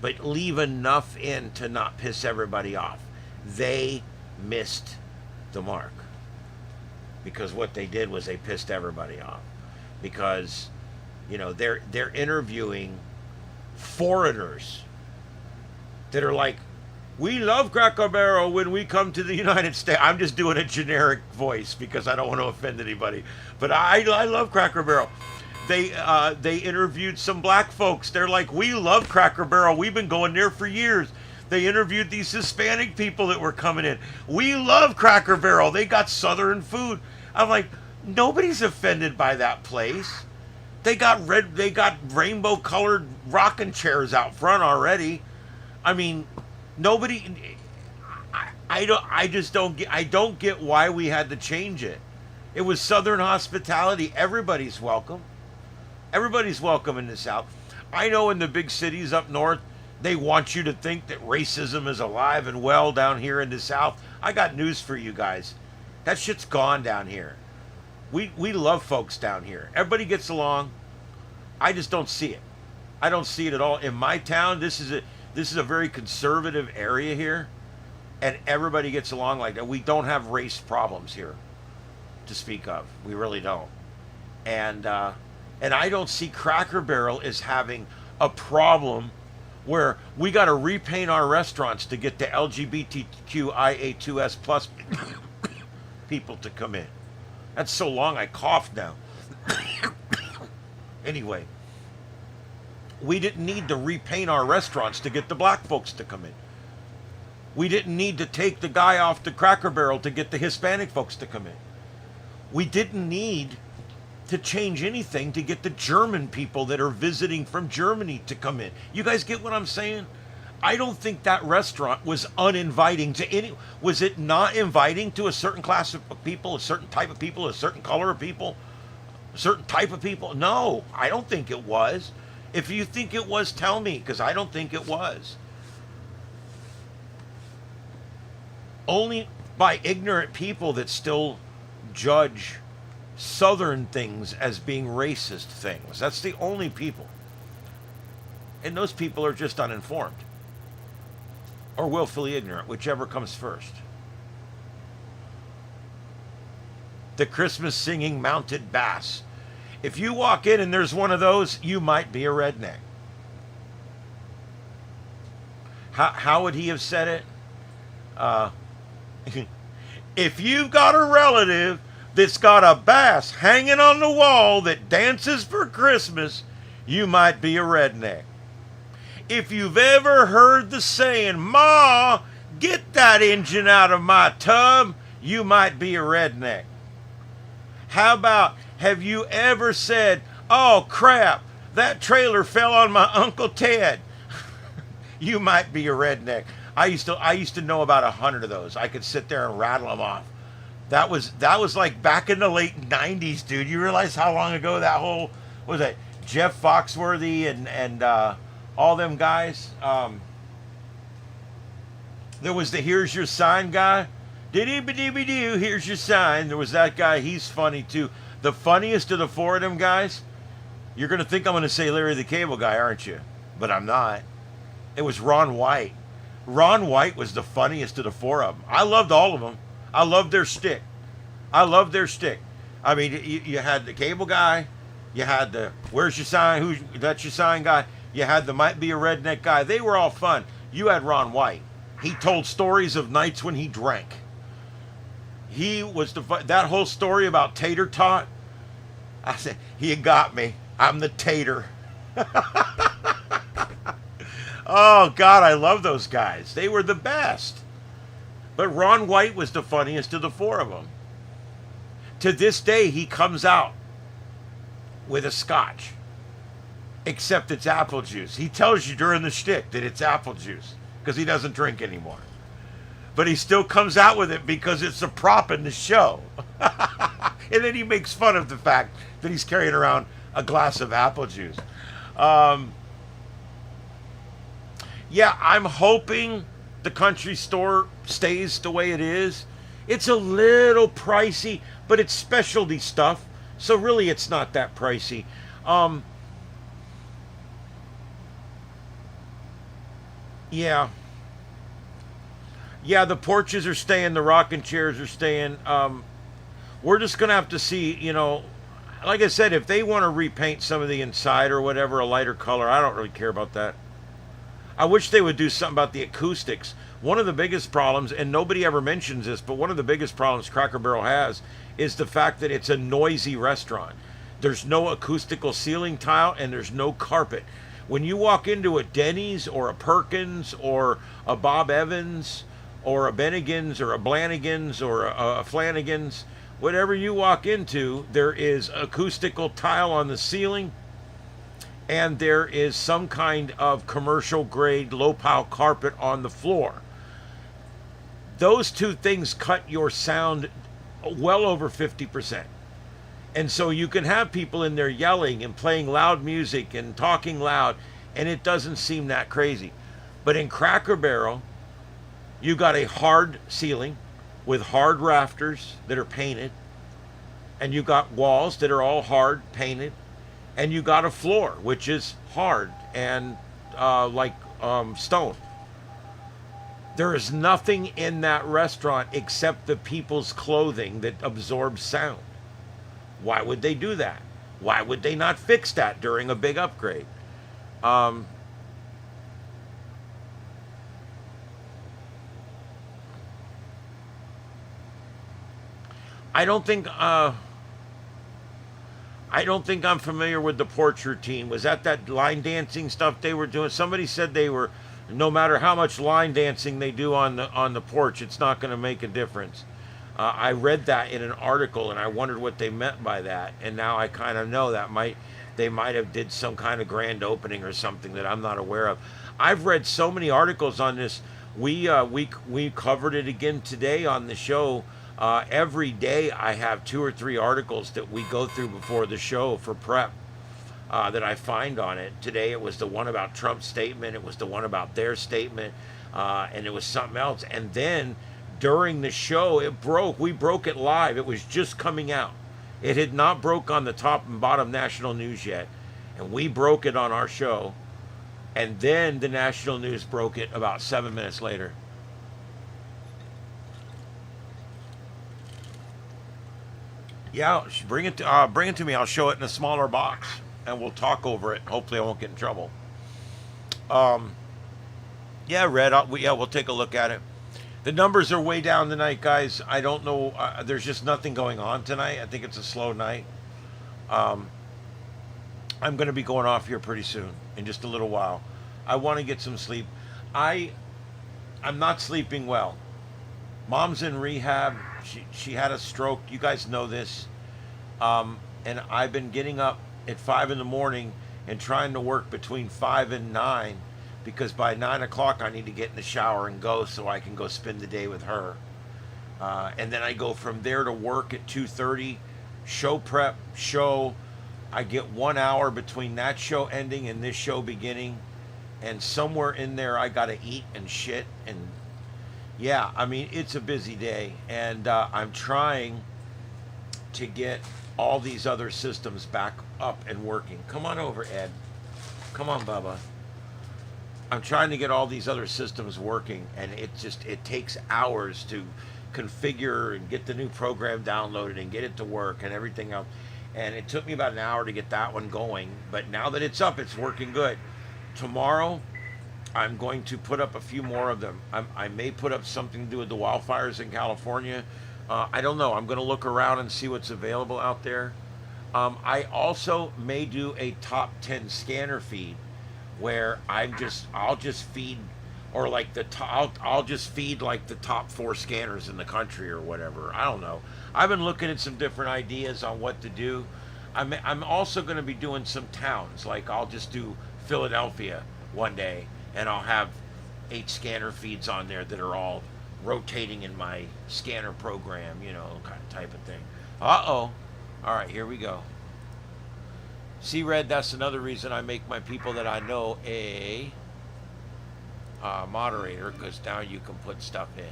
but leave enough in to not piss everybody off. They missed the mark. Because what they did was they pissed everybody off. Because, you know, they're interviewing foreigners that are like, we love Cracker Barrel when we come to the United States. I'm just doing a generic voice because I don't want to offend anybody. But I love Cracker Barrel. They interviewed some black folks. They're like, we love Cracker Barrel. We've been going there for years. They interviewed these Hispanic people that were coming in. We love Cracker Barrel. They got Southern food. I'm like, nobody's offended by that place. They got rainbow colored rocking chairs out front already. I mean, nobody. I just don't get. I don't get why we had to change it. It was Southern hospitality. Everybody's welcome. Everybody's welcome in the South. I know in the big cities up north, they want you to think that racism is alive and well down here in the South. I got news for you guys. That shit's gone down here. We love folks down here. Everybody gets along. I just don't see it. I don't see it at all. In my town, this is a very conservative area here, and everybody gets along like that. We don't have race problems here to speak of. We really don't. And I don't see Cracker Barrel as having a problem where we got to repaint our restaurants to get the LGBTQIA2S plus people to come in. That's so long I coughed now. Anyway, we didn't need to repaint our restaurants to get the black folks to come in. We didn't need to take the guy off the Cracker Barrel to get the Hispanic folks to come in. We didn't need to change anything to get the German people that are visiting from Germany to come in. You guys get what I'm saying? I don't think that restaurant was uninviting to any. Was it not inviting to a certain class of people, a certain type of people, a certain color of people, a certain type of people? No, I don't think it was. If you think it was, tell me, because I don't think it was. Only by ignorant people that still judge Southern things as being racist things. That's the only people. And those people are just uninformed. Or willfully ignorant, whichever comes first. The Christmas singing mounted bass. If you walk in and there's one of those, you might be a redneck. How would he have said it? If you've got a relative that's got a bass hanging on the wall that dances for Christmas, you might be a redneck. If you've ever heard the saying, Ma, get that engine out of my tub, you might be a redneck. How about, have you ever said, oh crap, that trailer fell on my Uncle Ted? You might be a redneck. I used to know about 100 of those. I could sit there and rattle them off. That was like back in the late 90s, dude. You realize how long ago that whole, what was that, Jeff Foxworthy and all them guys? There was the Here's Your Sign guy. Diddy-ba-dee-ba-doo, here's your sign. There was that guy. He's funny too. The funniest of the four of them guys, you're going to think I'm going to say Larry the Cable Guy, aren't you? But I'm not. It was Ron White. Ron White was the funniest of the four of them. I loved all of them. I loved their shtick. I mean, you had the Cable Guy, You had the where's your sign? Who's that's your sign guy? You had the might be a redneck guy. They were all fun. You had Ron White. He told stories of nights when he drank. He was that whole story about tater tot. I said he got me. I'm the tater. Oh God, I love those guys. They were the best. But Ron White was the funniest of the four of them. To this day, he comes out with a scotch, except it's apple juice. He tells you during the shtick that it's apple juice because he doesn't drink anymore. But he still comes out with it because it's a prop in the show. And then he makes fun of the fact that he's carrying around a glass of apple juice. Yeah, I'm hoping the country store stays the way it is. It's a little pricey, but it's specialty stuff, so really it's not that pricey. Yeah. Yeah, the porches are staying, the rocking chairs are staying. We're just going to have to see, like I said, if they want to repaint some of the inside or whatever, a lighter color, I don't really care about that. I wish they would do something about the acoustics. One of the biggest problems, and nobody ever mentions this, but one of the biggest problems Cracker Barrel has is the fact that it's a noisy restaurant. There's no acoustical ceiling tile and there's no carpet. When you walk into a Denny's or a Perkins or a Bob Evans or a Bennigan's or a Blanigan's or a Flanagan's, whatever you walk into, there is acoustical tile on the ceiling and there is some kind of commercial grade low pile carpet on the floor. Those two things cut your sound well over 50%. And so you can have people in there yelling and playing loud music and talking loud, and it doesn't seem that crazy. But in Cracker Barrel, you got a hard ceiling with hard rafters that are painted, and you got walls that are all hard painted, and you got a floor which is hard and like stone. There is nothing in that restaurant except the people's clothing that absorbs sound. Why would they do that? Why would they not fix that during a big upgrade? I don't think I'm familiar with the porch routine. Was that line dancing stuff they were doing? Somebody said they were, no matter how much line dancing they do on the porch, it's not going to make a difference. I read that in an article and I wondered what they meant by that. And now I kind of know that they might have did some kind of grand opening or something that I'm not aware of. I've read so many articles on this. We covered it again today on the show. Every day I have 2 or 3 articles that we go through before the show for prep that I find on it. Today it was the one about Trump's statement. It was the one about their statement. And it was something else. And then during the show, it broke. We broke it live. It was just coming out. It had not broke on the top and bottom national news yet. And we broke it on our show. And then the national news broke it about 7 minutes later. Yeah, bring it to me. I'll show it in a smaller box, and we'll talk over it. Hopefully, I won't get in trouble. Yeah, Red. We'll take a look at it. The numbers are way down tonight, guys. I don't know. There's just nothing going on tonight. I think it's a slow night. I'm going to be going off here pretty soon, in just a little while. I want to get some sleep. I'm not sleeping well. Mom's in rehab. She had a stroke. You guys know this. And I've been getting up at 5 in the morning and trying to work between 5 and 9 because by 9 o'clock I need to get in the shower and go so I can go spend the day with her. And then I go from there to work at 2:30, show prep, show. I get 1 hour between that show ending and this show beginning. And somewhere in there I got to eat and shit. And yeah, I mean, it's a busy day. And I'm trying to get all these other systems back up and working. Come on over, Ed. Come on, Bubba. I'm trying to get all these other systems working, and it takes hours to configure and get the new program downloaded and get it to work and everything else. And it took me about an hour to get that one going. But now that it's up, it's working good. Tomorrow, I'm going to put up a few more of them. I may put up something to do with the wildfires in California. I don't know. I'm going to look around and see what's available out there. I also may do a top 10 scanner feed where I'll just feed, or like I'll just feed like the top 4 scanners in the country or whatever. I don't know. I've been looking at some different ideas on what to do. I'm also going to be doing some towns. Like I'll just do Philadelphia one day, and I'll have 8 scanner feeds on there that are all rotating in my scanner program, you know, kind of type of thing. Uh-oh. All right, here we go. See, Red, that's another reason I make my people that I know a moderator, because now you can put stuff in.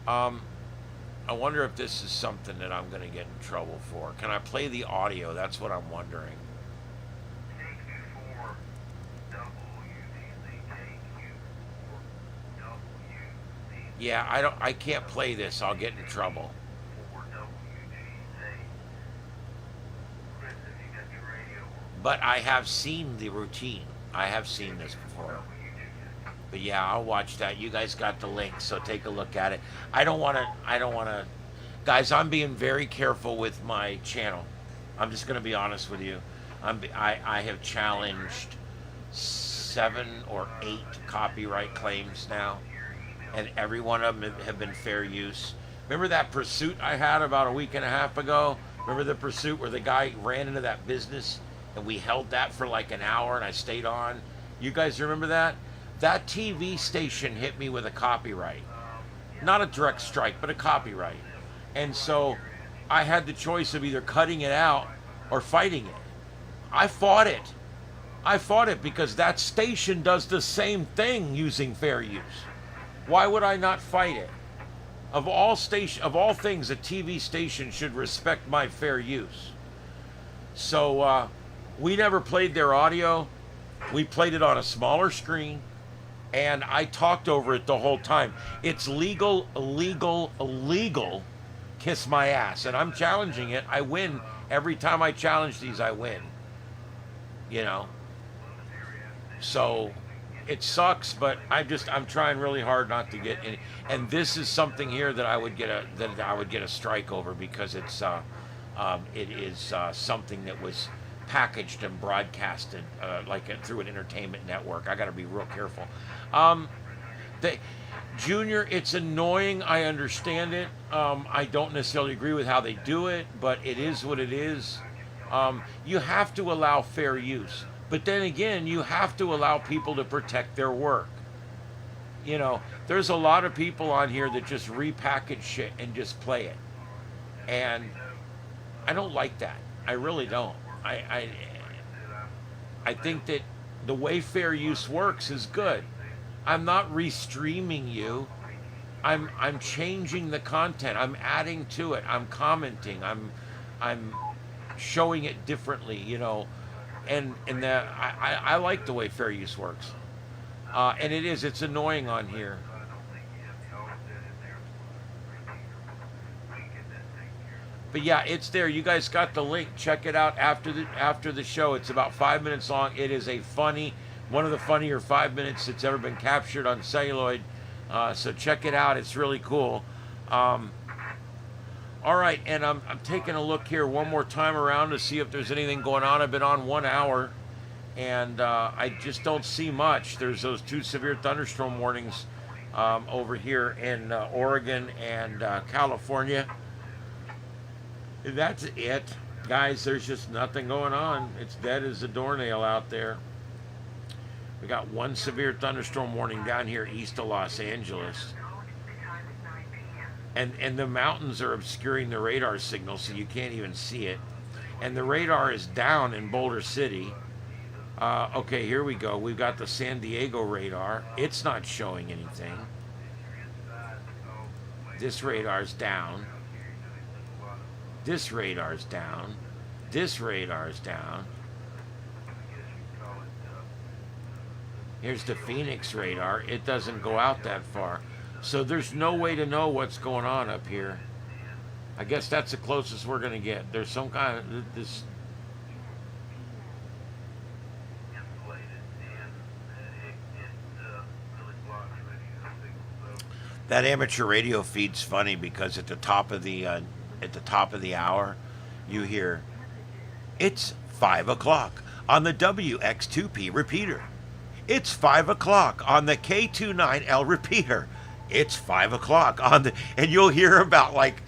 I wonder if this is something that I'm going to get in trouble for. Can I play the audio? That's what I'm wondering. Yeah, I can't play this. I'll get in trouble. But I have seen the routine. I have seen this before. But yeah, I'll watch that. You guys got the link, so take a look at it. I don't want to, guys, I'm being very careful with my channel. I'm just going to be honest with you. I have challenged 7 or 8 copyright claims now, and every one of them have been fair use. Remember that pursuit I had about a week and a half ago? Remember the pursuit where the guy ran into that business and we held that for like an hour and I stayed on? You guys remember that? That TV station hit me with a copyright. Not a direct strike, but a copyright. And so I had the choice of either cutting it out or fighting it. I fought it. I fought it because that station does the same thing using fair use. Why would I not fight it? Of all things, a TV station should respect my fair use. So we never played their audio. We played it on a smaller screen, and I talked over it the whole time. It's legal, illegal, illegal. Kiss my ass. And I'm challenging it. I win. Every time I challenge these, I win. You know? So it sucks, but I'm trying really hard not to get any. And this is something here that I would get a strike over, because it is something that was packaged and broadcasted through an entertainment network. I got to be real careful. Junior, it's annoying. I understand it. I don't necessarily agree with how they do it, but it is what it is. You have to allow fair use. But then again, you have to allow people to protect their work. You know, there's a lot of people on here that just repackage shit and just play it. And I don't like that. I really don't. I think that the way fair use works is good. I'm not restreaming you. I'm changing the content. I'm adding to it. I'm commenting. I'm showing it differently, you know. And I like the way fair use works. And it's annoying on here. But yeah, it's there. You guys got the link. Check it out after the show. It's about 5 minutes long. It is one of the funnier 5 minutes that's ever been captured on celluloid. So check it out. It's really cool. All right, and I'm taking a look here one more time around to see if there's anything going on. I've been on 1 hour, and I just don't see much. There's those 2 severe thunderstorm warnings over here in Oregon and California. That's it. Guys, there's just nothing going on. It's dead as a doornail out there. We got 1 severe thunderstorm warning down here east of Los Angeles. And the mountains are obscuring the radar signal, so you can't even see it. And the radar is down in Boulder City. Okay, here we go. We've got the San Diego radar. It's not showing anything. This radar's down. This radar's down. This radar's down. Here's the Phoenix radar. It doesn't go out that far. So there's no way to know what's going on up here. I guess that's the closest we're gonna get. There's some kind of this. That amateur radio feed's funny because at the top of the hour, you hear it's 5 o'clock on the WX2P repeater. It's 5 o'clock on the K29L repeater. It's 5 o'clock on the, and you'll hear about like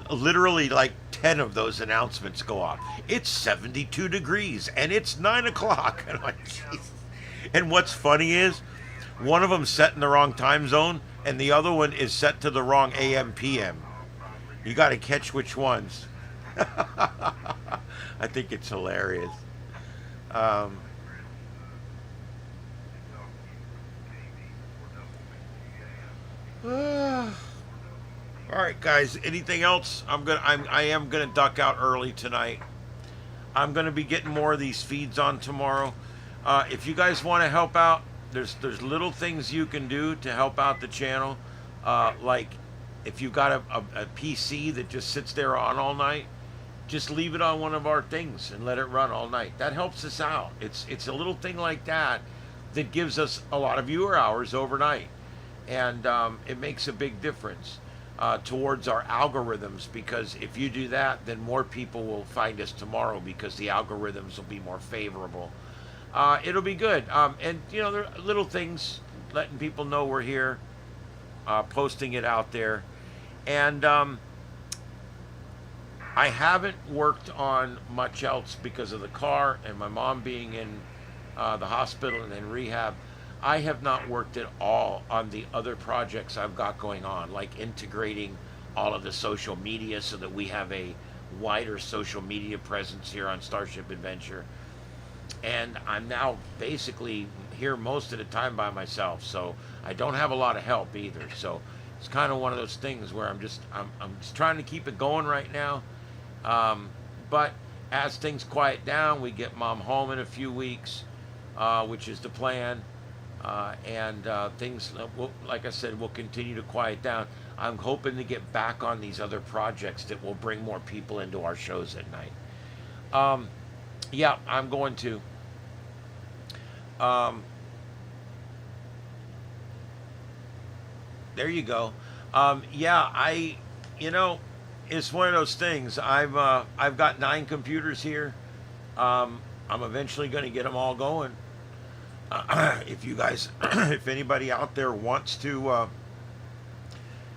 literally like 10 of those announcements go off. It's 72 degrees and it's 9 o'clock. And I'm like, Jesus. And what's funny is one of them's set in the wrong time zone and the other one is set to the wrong AM PM. You got to catch which ones. I think it's hilarious. Um, all right, guys. Anything else? I am gonna duck out early tonight. I'm gonna be getting more of these feeds on tomorrow. If you guys want to help out, there's little things you can do to help out the channel. Like if you've got a PC that just sits there on all night, just leave it on one of our things and let it run all night. That helps us out. It's a little thing like that that gives us a lot of viewer hours overnight, and it makes a big difference towards our algorithms, because if you do that, then more people will find us tomorrow because the algorithms will be more favorable. It'll be good. And you know, there are little things, letting people know we're here, posting it out there. And I haven't worked on much else because of the car and my mom being in the hospital and in rehab. I have not worked at all on the other projects I've got going on, like integrating all of the social media so that we have a wider social media presence here on Starship Adventure. And I'm now basically here most of the time by myself, so I don't have a lot of help either. So it's kind of one of those things where I'm just trying to keep it going right now. But as things quiet down, we get mom home in a few weeks, which is the plan. And things, like I said, will continue to quiet down. I'm hoping to get back on these other projects that will bring more people into our shows at night. Yeah, I'm going to. There you go. Yeah, it's one of those things. I've got 9 computers here. I'm eventually going to get them all going. If you guys, if anybody out there wants to,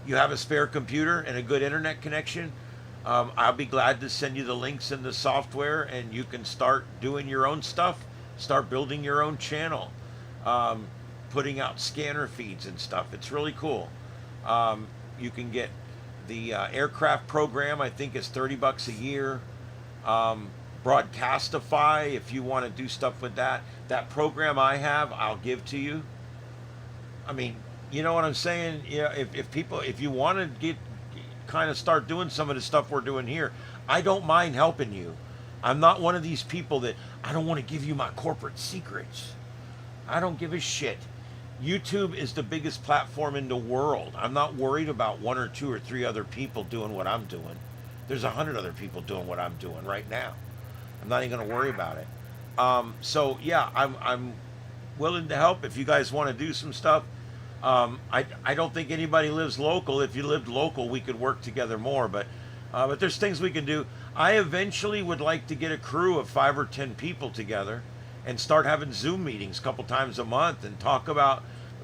you have a spare computer and a good internet connection, I'll be glad to send you the links in the software, and you can start doing your own stuff, start building your own channel, putting out scanner feeds and stuff. It's really cool. You can get the aircraft program. I think it's $30 a year. Broadcastify, if you want to do stuff with that. That program I have, I'll give to you. I mean, you know what I'm saying? Yeah, if you want to get kind of start doing some of the stuff we're doing here, I don't mind helping you. I'm not one of these people that I don't want to give you my corporate secrets. I don't give a shit. YouTube is the biggest platform in the world. I'm not worried about 1 or 2 or 3 other people doing what I'm doing. There's 100 other people doing what I'm doing right now. I'm not even going to worry about it. So yeah, I'm willing to help if you guys want to do some stuff. I don't think anybody lives local. If you lived local, we could work together more. But there's things we can do. I eventually would like to get a crew of 5 or 10 people together and start having Zoom meetings a couple times a month and talk about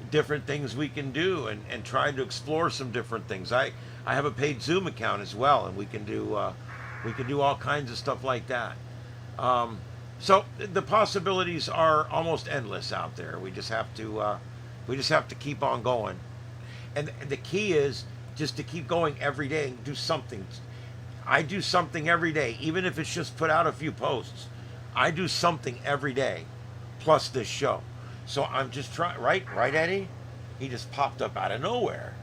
different things we can do and try to explore some different things. I have a paid Zoom account as well, and we can do all kinds of stuff like that. So the possibilities are almost endless out there. We just have to keep on going, and the key is just to keep going every day and do something. I do something every day, even if it's just put out a few posts. I do something every day, plus this show. So I'm just trying. Right, Eddie? He just popped up out of nowhere.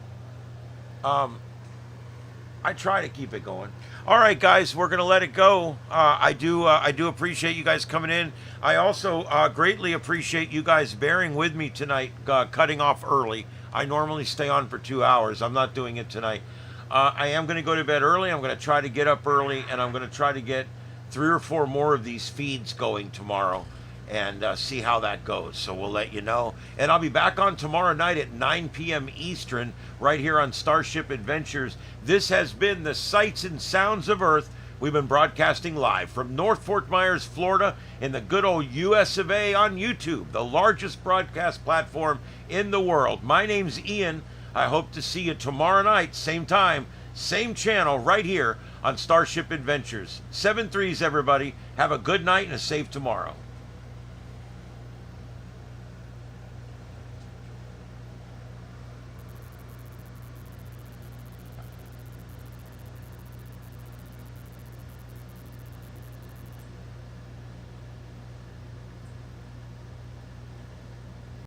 I try to keep it going. All right, guys, we're gonna let it go. I do appreciate you guys coming in. I also greatly appreciate you guys bearing with me tonight, cutting off early. I normally stay on for 2 hours. I'm not doing it tonight. I am going to go to bed early. I'm going to try to get up early, and I'm going to try to get 3 or 4 more of these feeds going tomorrow and see how that goes. So we'll let you know. And I'll be back on tomorrow night at 9 p.m. Eastern right here on Starship Adventures. This has been the Sights and Sounds of Earth. We've been broadcasting live from North Fort Myers, Florida, in the good old US of A on YouTube, the largest broadcast platform in the world. My name's Ian. I hope to see you tomorrow night, same time, same channel, right here on Starship Adventures. 7-3s, everybody. Have a good night and a safe tomorrow.